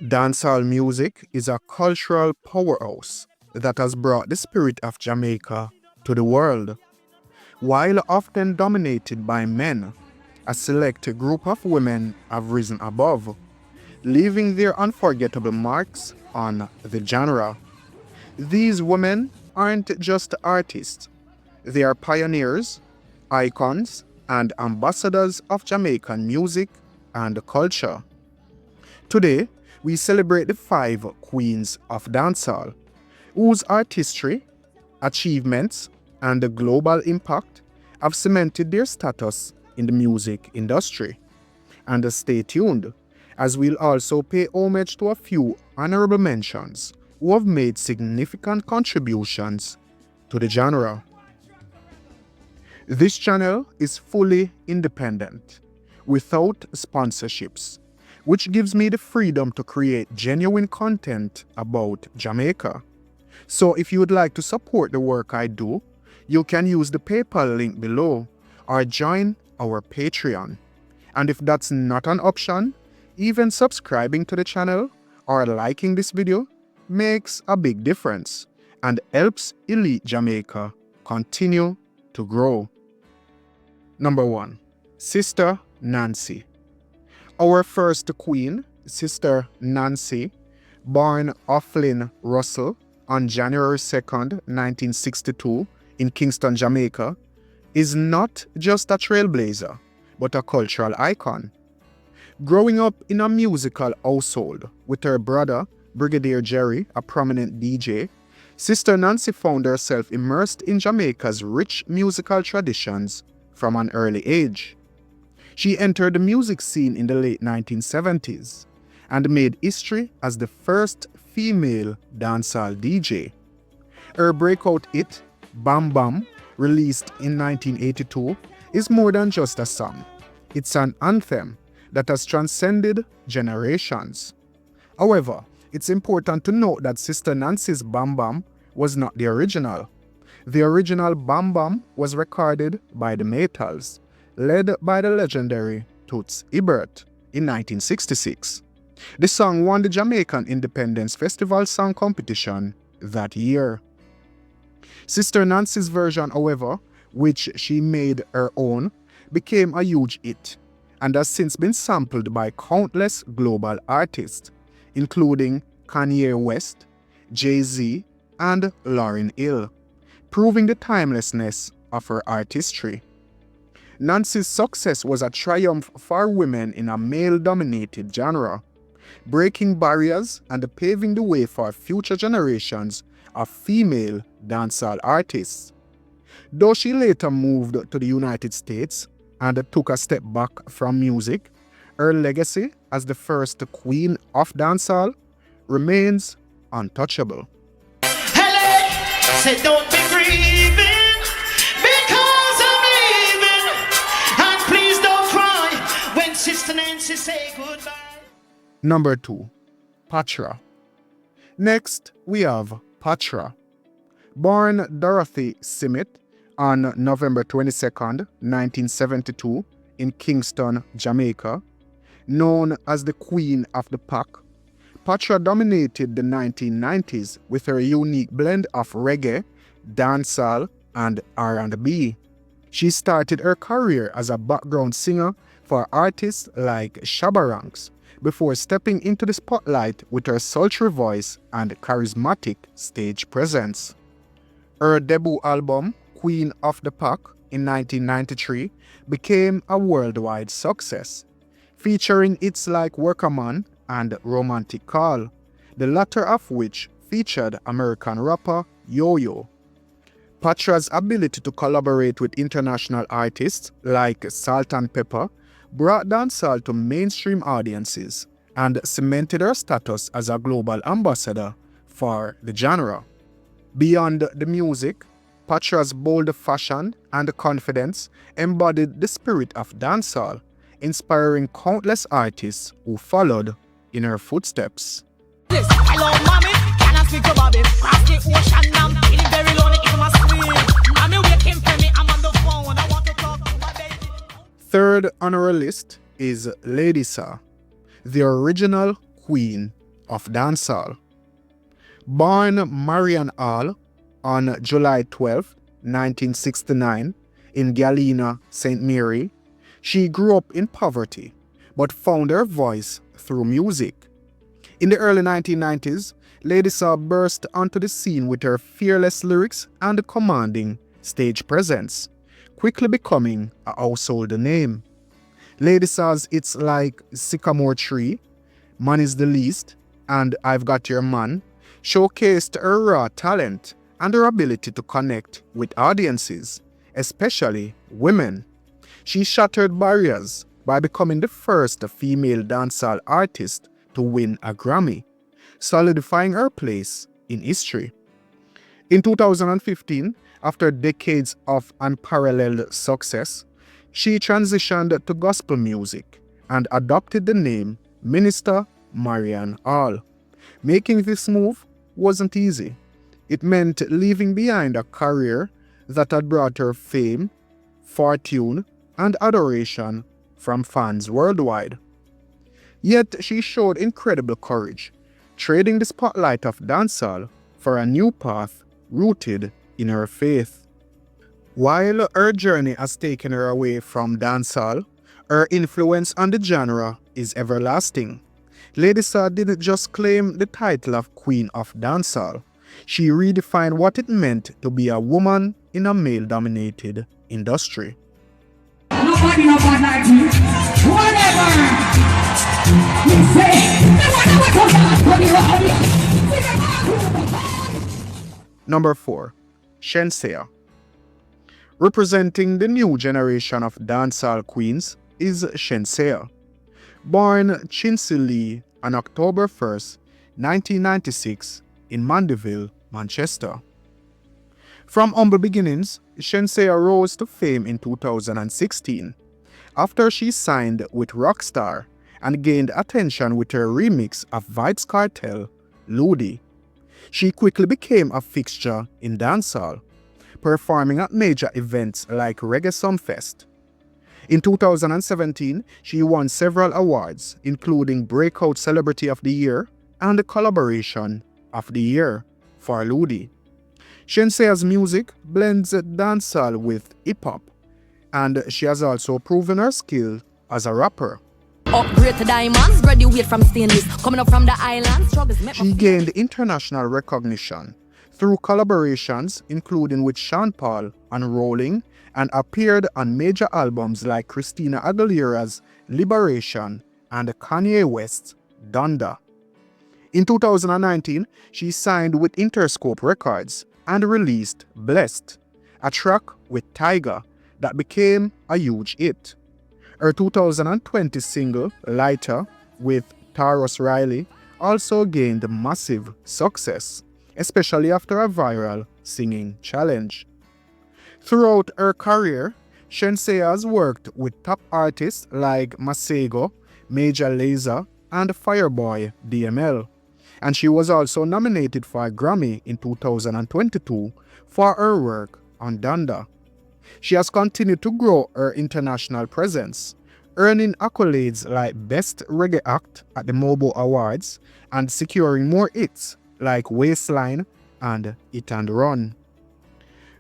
Dancehall music is a cultural powerhouse that has brought the spirit of Jamaica to the world. While often dominated by men, a select group of women have risen above, leaving their unforgettable marks on the genre. These women aren't just artists, they are pioneers, icons, and ambassadors of Jamaican music and culture. Today, we celebrate the five queens of dancehall, whose artistry, achievements, and the global impact have cemented their status in the music industry. And stay tuned, as we'll also pay homage to a few honorable mentions who have made significant contributions to the genre. This channel is fully independent, without sponsorships, which gives me the freedom to create genuine content about Jamaica. So if you would like to support the work I do, you can use the PayPal link below or join our Patreon. And if that's not an option, even subscribing to the channel or liking this video makes a big difference and helps Elite Jamaica continue to grow. Number 1. Sister Nancy. Our first queen, Sister Nancy, born Offlyn Russell on January 2nd, 1962 in Kingston, Jamaica, is not just a trailblazer, but a cultural icon. Growing up in a musical household with her brother, Brigadier Jerry, a prominent DJ, Sister Nancy found herself immersed in Jamaica's rich musical traditions from an early age. She entered the music scene in the late 1970s and made history as the first female dancehall DJ. Her breakout hit, Bam Bam, released in 1982, is more than just a song. It's an anthem that has transcended generations. However, it's important to note that Sister Nancy's Bam Bam was not the original. The original Bam Bam was recorded by the Maytals, led by the legendary Toots Hibbert in 1966. The song won the Jamaican Independence Festival Song Competition that year. Sister Nancy's version, however, which she made her own, became a huge hit and has since been sampled by countless global artists, including Kanye West, Jay-Z, and Lauryn Hill, proving the timelessness of her artistry. Nancy's success was a triumph for women in a male-dominated genre, breaking barriers and paving the way for future generations of female dancehall artists. Though she later moved to the United States and took a step back from music, her legacy as the first queen of dancehall remains untouchable. Hello, say don't be grieving because I'm leaving, and please don't cry when Sister Nancy say goodbye. Number 2. Patra. Next, we have Patra. Born Dorothy Simmet on November 22nd, 1972 in Kingston, Jamaica, known as the Queen of the Pack, Patra dominated the 1990s with her unique blend of reggae, dancehall, and R&B. She started her career as a background singer for artists like Shabba Ranks, before stepping into the spotlight with her sultry voice and charismatic stage presence. Her debut album, Queen of the Pack, in 1993, became a worldwide success, featuring hits like Worker Man and Romantic Call, the latter of which featured American rapper Yo-Yo. Patra's ability to collaborate with international artists like Salt and Pepper brought dancehall to mainstream audiences and cemented her status as a global ambassador for the genre. Beyond the music, Patra's bold fashion and confidence embodied the spirit of dancehall, inspiring countless artists who followed in her footsteps. Hello, mommy. Can I speak to Bobby? Cross the ocean, I'm feeling very lonely in my sleep. Mommy, waiting for me. I'm on the phone. I want to talk to my baby. Third on our list is Lady Sa, the original queen of Dancehall. Born Marian Hall on July 12, 1969, in Galena, St. Mary, she grew up in poverty but found her voice through music. In the early 1990s, Lady Saw burst onto the scene with her fearless lyrics and commanding stage presence, quickly becoming a household name. Lady Saw's hits like Sycamore Tree, Man Is the Least, and I've Got Your Man showcased her raw talent and her ability to connect with audiences, especially women. She shattered barriers by becoming the first female dancehall artist to win a Grammy, solidifying her place in history. In 2015, after decades of unparalleled success, she transitioned to gospel music and adopted the name Minister Marian Hall. Making this move wasn't easy. It meant leaving behind a career that had brought her fame, fortune, and adoration from fans worldwide. Yet she showed incredible courage, trading the spotlight of dancehall for a new path rooted in her faith. While her journey has taken her away from dancehall, her influence on the genre is everlasting. Lady Saw didn't just claim the title of Queen of Dancehall. She redefined what it meant to be a woman in a male-dominated industry. Nobody no bad like you. Whatever. You say, Number 4. Shenseea. Representing the new generation of dancehall queens is Shenseea. Born Shenseea on October 1st, 1996 in Mandeville, Manchester. From humble beginnings, Shenseea rose to fame in 2016 after she signed with Rockstar and gained attention with her remix of Vybz Kartel, Ludi. She quickly became a fixture in dancehall, performing at major events like Reggae Sumfest. In 2017, she won several awards, including Breakout Celebrity of the Year and Collaboration of the Year for Ludi. Shenseea's music blends dancehall with hip-hop, and she has also proven her skill as a rapper. Upgrade to diamonds, graduate from stainless, coming up from the islands, struggles make She gained international recognition through collaborations including with Sean Paul on Rolling, and appeared on major albums like Christina Aguilera's Liberation and Kanye West's Donda. In 2019, she signed with Interscope Records and released Blessed, a track with Tyga that became a huge hit. Her 2020 single, Lighter, with Tarrus Riley, also gained massive success, especially after a viral singing challenge. Throughout her career, Shenseea has worked with top artists like Masego, Major Lazer, and Fireboy DML, and she was also nominated for a Grammy in 2022 for her work on Donda. She has continued to grow her international presence, earning accolades like Best Reggae Act at the Mobo Awards and securing more hits like Waistline and Hit and Run.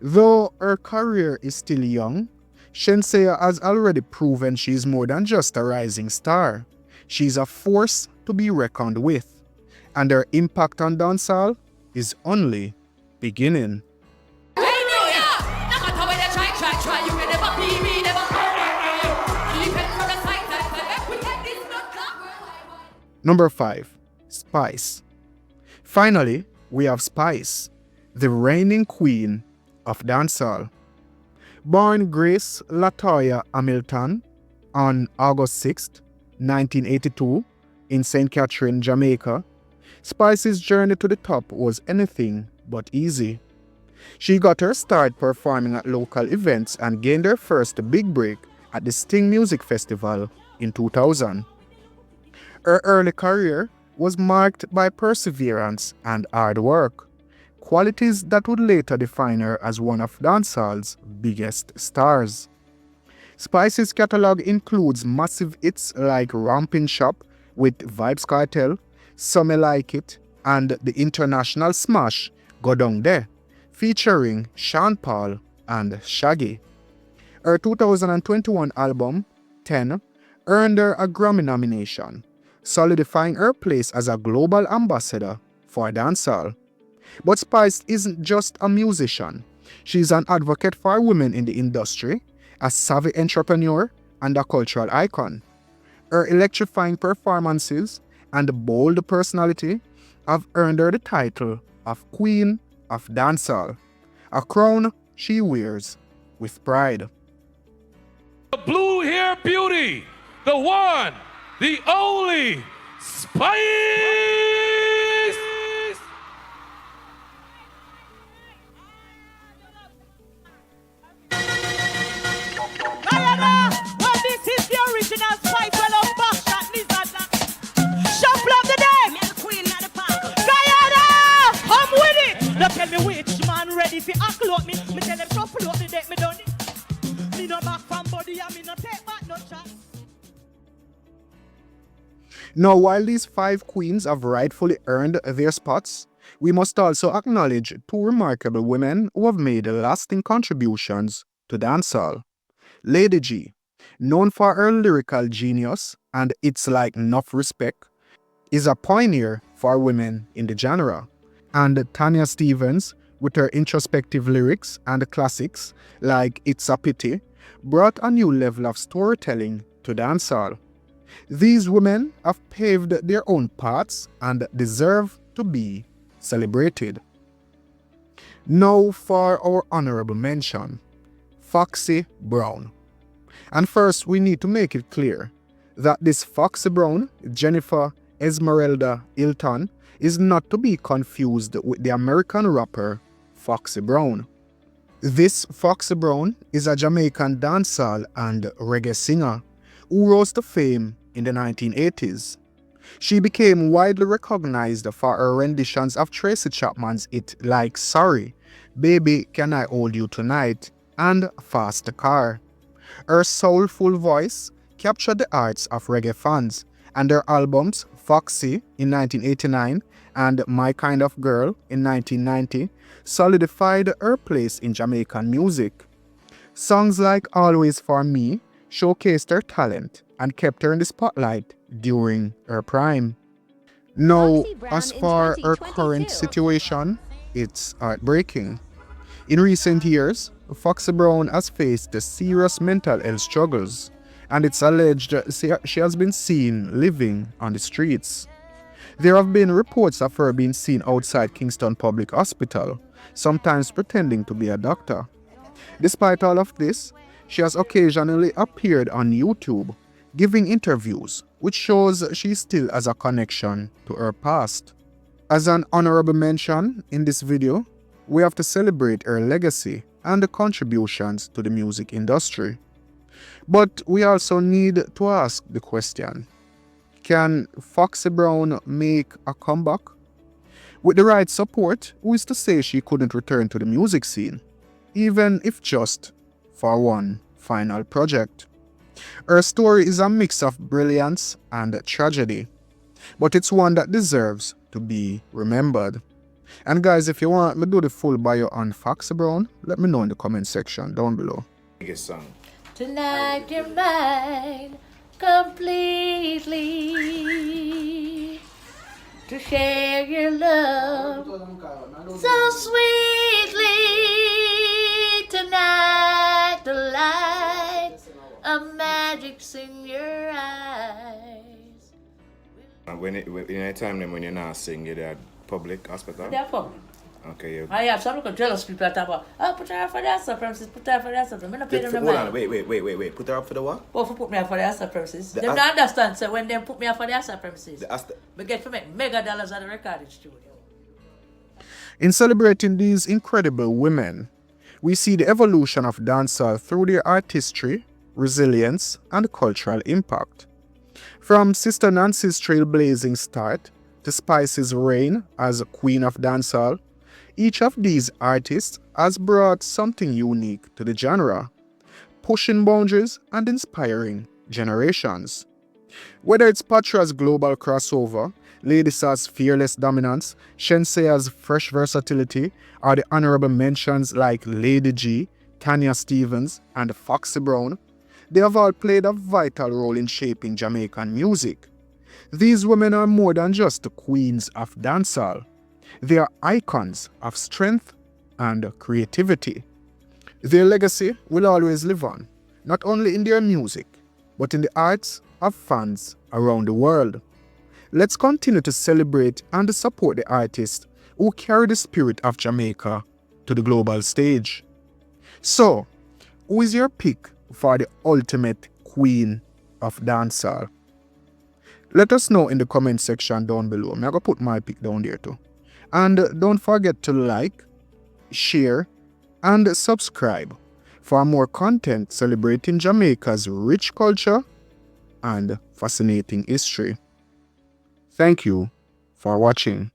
Though her career is still young, Shenseea has already proven she is more than just a rising star. She is a force to be reckoned with, and her impact on dancehall is only beginning. Number 5. Spice. Finally, we have Spice, the reigning queen of dancehall. Born Grace Latoya Hamilton on August 6, 1982 in St. Catherine, Jamaica, Spice's journey to the top was anything but easy. She got her start performing at local events and gained her first big break at the Sting Music Festival in 2000. Her early career was marked by perseverance and hard work, qualities that would later define her as one of dancehall's biggest stars. Spice's catalog includes massive hits like Rampin' Shop with Vybz Kartel, Some May Like It, and the international smash Go Down There, featuring Sean Paul and Shaggy. Her 2021 album, 10, earned her a Grammy nomination, solidifying her place as a global ambassador for dancehall. But Spice isn't just a musician. She's an advocate for women in the industry, a savvy entrepreneur, and a cultural icon. Her electrifying performances and bold personality have earned her the title of Queen of Dancehall, a crown she wears with pride. The blue hair beauty, the one, the only, Spice! Diana, well, this is the original Spice. Well, I'm back, shot lizard. Shuffle of the day. Diana, I'm with it. Now tell me which man ready for upload me. Me tell them shuffle up the deck, me done it. Me no back from body and me no take back no chance. Now, while these 5 queens have rightfully earned their spots, we must also acknowledge 2 remarkable women who have made lasting contributions to dancehall. Lady G, known for her lyrical genius and It's Like Enough Respect, is a pioneer for women in the genre. And Tanya Stevens, with her introspective lyrics and classics like It's a Pity, brought a new level of storytelling to dancehall. These women have paved their own paths and deserve to be celebrated. Now for our honorable mention, Foxy Brown. And first, we need to make it clear that this Foxy Brown, Jennifer Esmeralda Hilton, is not to be confused with the American rapper Foxy Brown. This Foxy Brown is a Jamaican dancehall and reggae singer who rose to fame in the 1980s. She became widely recognized for her renditions of Tracy Chapman's hit like Sorry, Baby Can I Hold You Tonight, and Fast Car. Her soulful voice captured the hearts of reggae fans, and her albums Foxy in 1989 and My Kind of Girl in 1990 solidified her place in Jamaican music. Songs like Always For Me showcased her talent and kept her in the spotlight during her prime. Now, as for her current situation, it's heartbreaking. In recent years, Foxy Brown has faced serious mental health struggles, and it's alleged she has been seen living on the streets. There have been reports of her being seen outside Kingston Public Hospital, sometimes pretending to be a doctor. Despite all of this, she has occasionally appeared on YouTube, giving interviews, which shows she still has a connection to her past. As an honorable mention in this video, we have to celebrate her legacy and the contributions to the music industry. But we also need to ask the question, can Foxy Brown make a comeback? With the right support, who is to say she couldn't return to the music scene, even if just for one final project? Her story is a mix of brilliance and tragedy, but it's one that deserves to be remembered. And guys, if you want me to do the full bio on Foxy Brown, let me know in the comment section down below. Biggest song. Tonight you're mine completely, to share your love so sweetly. Tonight the lights of magic's in your eyes. When in a time when you're not singing, you're at public hospital? They're public. Okay, you I have some jealous people that talk about, oh, put her up for the answer premises, put her up for the answer premises. I'm not paying them Hold money. on, wait. Put her up for the what? Oh, for put me up for the answer premises. The Them don't understand, so when they put me up for the answer premises, The we get to make mega dollars at the recording studio. In celebrating these incredible women, we see the evolution of dancehall through their artistry, resilience, and cultural impact. From Sister Nancy's trailblazing start to Spice's reign as Queen of Dancehall, each of these artists has brought something unique to the genre, pushing boundaries and inspiring generations. Whether it's Patra's global crossover Lady Sa's fearless dominance, Shenseea's fresh versatility, or the honorable mentions like Lady G, Tanya Stevens, and Foxy Brown, they have all played a vital role in shaping Jamaican music. These women are more than just the queens of dancehall. They are icons of strength and creativity. Their legacy will always live on, not only in their music, but in the hearts of fans around the world. Let's continue to celebrate and support the artists who carry the spirit of Jamaica to the global stage. So, who is your pick for the ultimate queen of dancehall? Let us know in the comment section down below. I'm going to put my pick down there too. And don't forget to like, share, and subscribe for more content celebrating Jamaica's rich culture and fascinating history. Thank you for watching.